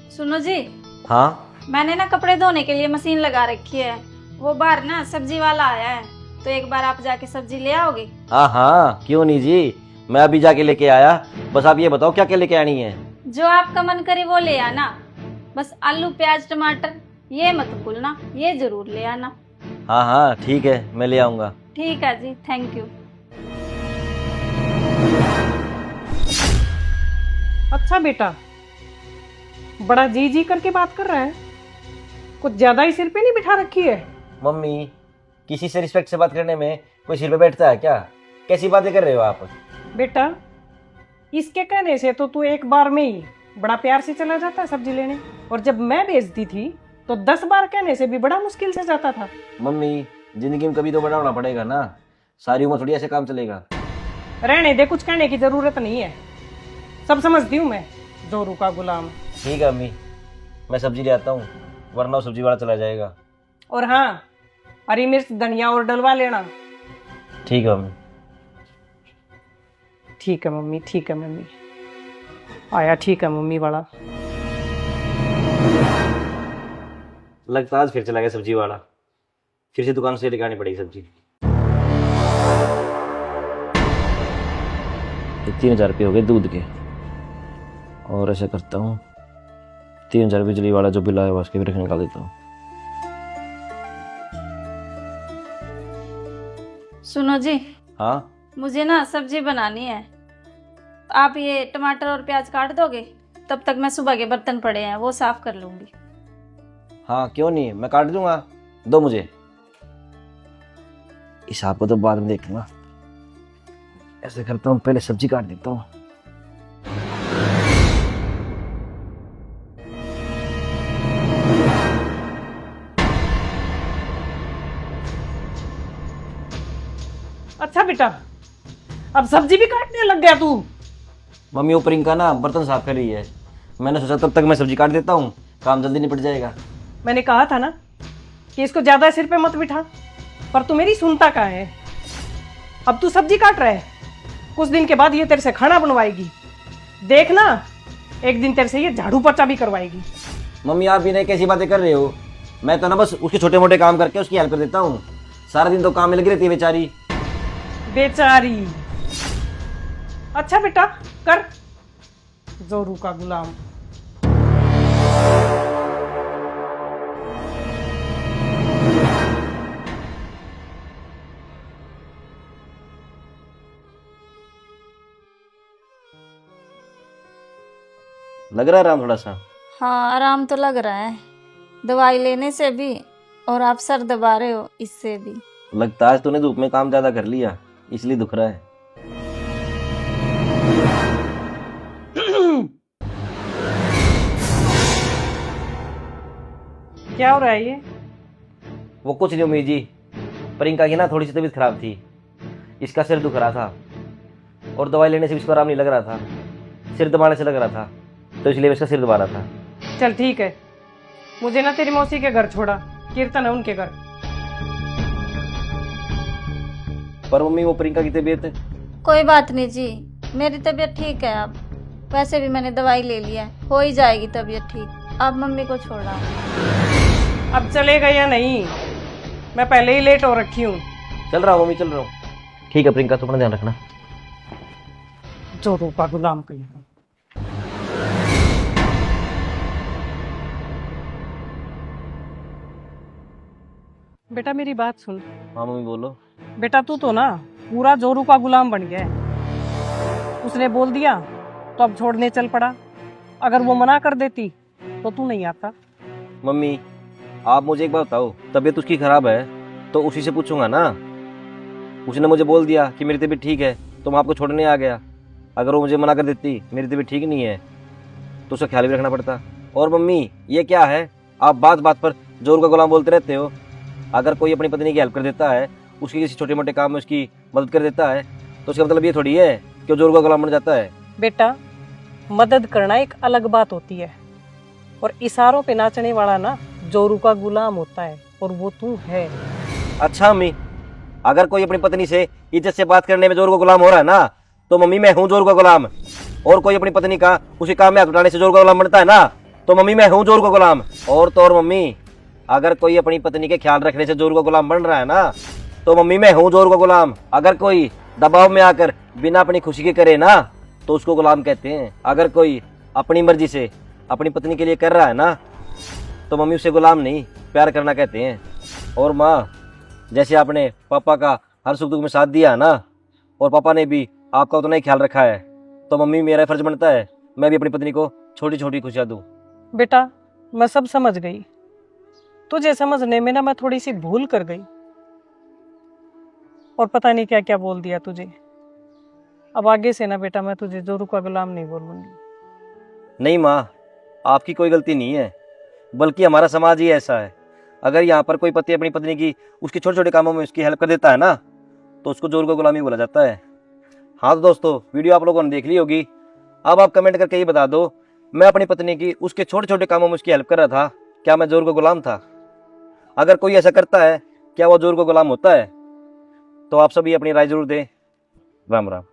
सुनो जी, हाँ मैंने ना कपड़े धोने के लिए मशीन लगा रखी है। वो बाहर ना सब्जी वाला आया है, तो एक बार आप जाके सब्जी ले आओगे? हाँ हाँ, क्यों नहीं जी, मैं अभी जाके लेके आया। बस आप ये बताओ क्या क्या लेके आनी है। जो आपका मन करे वो ले आना। बस आलू प्याज टमाटर ये मत भूलना, ये जरूर ले आना। हाँ हाँ ठीक है, मैं ले आऊँगा। ठीक है जी, थैंक यू। अच्छा बेटा, बड़ा जी जी करके बात कर रहा है। कुछ ज्यादा ही सिर पे नहीं बिठा रखी है? मम्मी, किसी से रिस्पेक्ट से बात करने में कोई सिर पे बैठता है क्या? कैसी बातें कर रहे हो आप? बेटा, इसके कहने से तो तू एक बार में ही बड़ा प्यार से चला जाता है सब्जी लेने, और जब मैं बेचती थी तो 10 बार कहने से भी बड़ा मुश्किल से जाता था। मम्मी, जिंदगी में कभी तो बड़ा होना पड़ेगा ना, सारी उम्र थोड़ी ऐसे काम चलेगा। रहने दे, कुछ कहने की जरूरत नहीं है, सब समझती हूँ मैं, जोरू का गुलाम। ठीक है अम्मी, मैं सब्जी ले आता हूँ, वरना वो सब्जी वाला चला जाएगा। और हाँ, हरी मिर्च धनिया और डलवा लेना। ठीक है मम्मी। ठीक है मम्मी, ठीक है मम्मी। आया ठीक है मम्मी वाला। लगता है आज फिर चला गया सब्जी वाला, फिर से दुकान से लेके आनी पड़ेगी सब्जी। 3,000 रुपये हो गए दूध के, और ऐसा करता हूँ 3,000 बिजली वाला जो बिल आया हुआ उसके भी रखने निकाल देता हूँ। सुनो जी, हाँ मुझे ना सब्जी बनानी है। आप ये टमाटर और प्याज काट दोगे? तब तक मैं सुबह के बर्तन पड़े हैं वो साफ कर लूंगी। हाँ क्यों नहीं, मैं काट दूंगा, दो मुझे। हिसाब को तो बाद में देखूंगा, ऐसे करता हूँ पहले सब्जी काट देता हूँ। अच्छा बेटा, अब सब्जी भी काटने लग गया तू? मम्मी वो प्रियंका ना बर्तन साफ कर रही है, मैंने सोचा तब तक मैं सब्जी काट देता हूँ, काम जल्दी निपट जाएगा। मैंने कहा था ना कि इसको ज्यादा सिर पे मत बिठा, पर तू मेरी सुनता कहाँ है। अब तू सब्जी काट रहा है, कुछ दिन के बाद ये तेरे से खाना बनवाएगी, देखना एक दिन तेरे से ये झाड़ू पोछा भी करवाएगी। मम्मी आप भी नहीं कैसी बातें कर रहे हो, मैं तो ना बस उसके छोटे मोटे काम करके उसकी हेल्प कर देता हूँ, सारा दिन तो काम में लगी रहती है बेचारी। बेचारी? अच्छा बेटा कर, जोरू का गुलाम। लग रहा है आराम थोड़ा सा? हाँ आराम तो लग रहा है, दवाई लेने से भी और आप सर दबा रहे हो इससे भी। लगता है आज तूने धूप में काम ज्यादा कर लिया, इसलिए दुख रहा है। क्या हो रहा है ये? वो कुछ नहीं उम्मीद जी, प्रियंका की ना थोड़ी सी तबीयत खराब थी, इसका सिर दुख रहा था, और दवाई लेने से भी इसको आराम नहीं लग रहा था, सिर दबाने से लग रहा था, तो इसलिए इसका सिर दबा रहा था। चल ठीक है, मुझे ना तेरी मौसी के घर छोड़ा, कीर्तन है उनके घर। पर मम्मी वो प्रियंका की तबीयत? कोई बात नहीं जी, मेरी तबीयत ठीक है अब, वैसे भी मैंने दवाई ले लिया है, हो ही जाएगी तबीयत ठीक। अब मम्मी को छोड़ा। अब चलेगा या नहीं? मैं पहले ही लेट हो रखी हूँ। चल रहा हूँ मम्मी, चल रहा हूँ। ठीक है प्रियंका, तुम अपना ध्यान रखना। जोरू का गुलाम कहीं। बेटा मेरी बात सुन। हाँ मम्मी बोलो। बेटा तू तो ना पूरा जोरू का गुलाम बन गया है। उसने बोल दिया तो अब छोड़ने चल पड़ा, अगर वो मना कर देती तो तू नहीं आता। मम्मी आप मुझे एक बात बताओ, तबीयत उसकी खराब है तो उसी से पूछूंगा ना, उसने मुझे बोल दिया कि मेरी तबीयत ठीक है तो मैं आपको छोड़ने आ गया, अगर वो मुझे मना कर देती मेरी तबीयत ठीक नहीं है तो उसका ख्याल भी रखना पड़ता। और मम्मी ये क्या है, आप बात बात पर जोर का गुलाम बोलते रहते हो, अगर कोई अपनी पत्नी की हेल्प कर देता है, उसकी किसी छोटे मोटे काम में उसकी मदद कर देता है, तो उसका मतलब ये थोड़ी है कि वो जोर का गुलाम बन जाता है। बेटा मदद करना एक अलग बात होती है, और इशारों पे नाचने वाला ना जोरू का गुलाम होता है, और वो तू है। अच्छा मम्मी, अगर कोई अपनी पत्नी से इज्जत से बात करने में जोर का गुलाम हो रहा है ना, तो मम्मी मैं हूँ जोर का गुलाम, और कोई अपनी पत्नी का उसी काम में हाथ उठाने से जोर का गुलाम बनता है ना, तो मम्मी मैं हूँ जोर का गुलाम। और तो और मम्मी, अगर कोई अपनी पत्नी के ख्याल रखने से जोर का गुलाम बन रहा है ना, तो मम्मी मैं हूँ जोर का गुलाम। अगर कोई दबाव में आकर बिना अपनी खुशी के करे ना, तो उसको गुलाम कहते हैं। अगर कोई अपनी मर्जी से अपनी पत्नी के लिए कर रहा है ना, तो मम्मी उसे गुलाम नहीं, प्यार करना कहते हैं। और माँ, जैसे आपने पापा का हर सुख दुख में साथ दिया है ना, और पापा ने भी आपका उतना ही ख्याल रखा है, तो मम्मी मेरा फर्ज बनता है मैं भी अपनी पत्नी को छोटी छोटी खुशियाँ दूँ। बेटा, मैं सब समझ गई। तुझे समझने में ना मैं थोड़ी सी भूल कर गई, और पता नहीं क्या क्या बोल दिया तुझे। अब आगे से ना बेटा मैं तुझे जोरू का गुलाम नहीं बोलूंगी। नहीं माँ, आपकी कोई गलती नहीं है, बल्कि हमारा समाज ही ऐसा है। अगर यहाँ पर कोई पति अपनी पत्नी की उसके छोटे छोटे कामों में उसकी हेल्प कर देता है ना, तो उसको जोर का गुलामी बोला जाता है। हाँ तो दोस्तों, वीडियो आप लोगों ने देख ली होगी। अब आप कमेंट करके ये बता दो, मैं अपनी पत्नी की उसके छोटे छोटे कामों में उसकी हेल्प कर रहा था, क्या मैं जोर का गुलाम था? अगर कोई ऐसा करता है, क्या वो जोर का गुलाम होता है? तो आप सभी अपनी राय जरूर दें। राम राम।